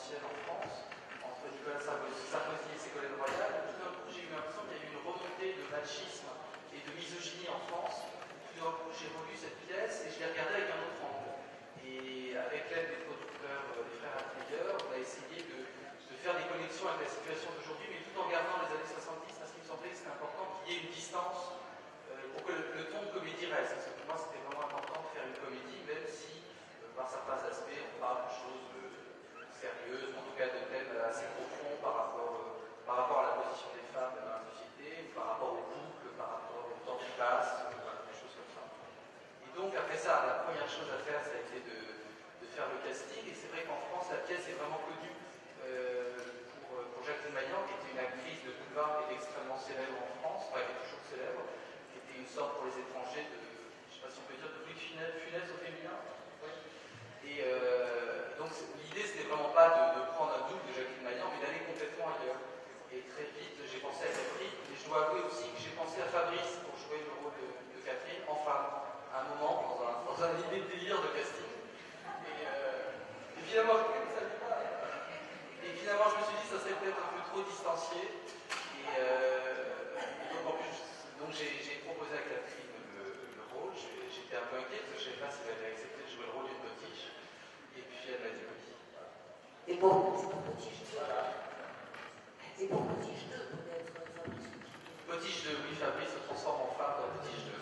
présidentielle en France, entre Nicolas Sarkozy et Ségolène Royal. Et tout d'un coup, j'ai eu l'impression qu'il y a eu une remontée de machisme et de misogynie en France. Tout d'un coup, j'ai relu cette pièce et je l'ai regardée avec un autre angle. Et avec l'aide des producteurs, des frères Atelier, on a essayé de faire des connexions avec la situation d'aujourd'hui, mais tout en gardant les années 70, parce qu'il me semblait que c'était important qu'il y ait une distance pour que le ton de comédie reste. Parce que pour moi, c'était vraiment important de faire une comédie, même si, par certains aspects, on parle de choses sérieuses, en tout cas de thèmes assez profonds par rapport à la position des femmes dans la société, ou par rapport au couple, par rapport au temps qui passe, des choses comme ça. Et donc, après ça, la première chose à faire, ça a été de faire le casting. Et c'est vrai qu'en France, la pièce est vraiment connue pour Jacqueline Maillan, qui était une actrice de boulevard qui était extrêmement célèbre en France, enfin, qui est toujours célèbre, qui était une sorte pour les étrangers de, je ne sais pas si on peut dire, de Louis de Funès au féminin. Oui. Et donc, l'idée, c'était vraiment pas de prendre un double de Jacqueline Maillan, mais d'aller complètement ailleurs. Et très vite, j'ai pensé à Catherine, mais je dois avouer aussi que j'ai pensé à Fabrice pour jouer le rôle de Catherine, enfin, à un moment, dans un idée de délire de casting. Et finalement, je ne savais pas. Et finalement, je me suis dit que ça serait peut-être un peu trop distancié. Et donc, en plus, j'ai proposé à Catherine le rôle. J'étais un peu inquiet parce que je ne savais pas si elle avait accepté de jouer le rôle d'une potiche. Et puis, elle m'a dit oui. Et bon, c'est pour Potiche 2. Et pour Potiche 2, peut-être, Fabrice. Potiche 2, oui, Fabrice se transforme en femme dans Potiche 2.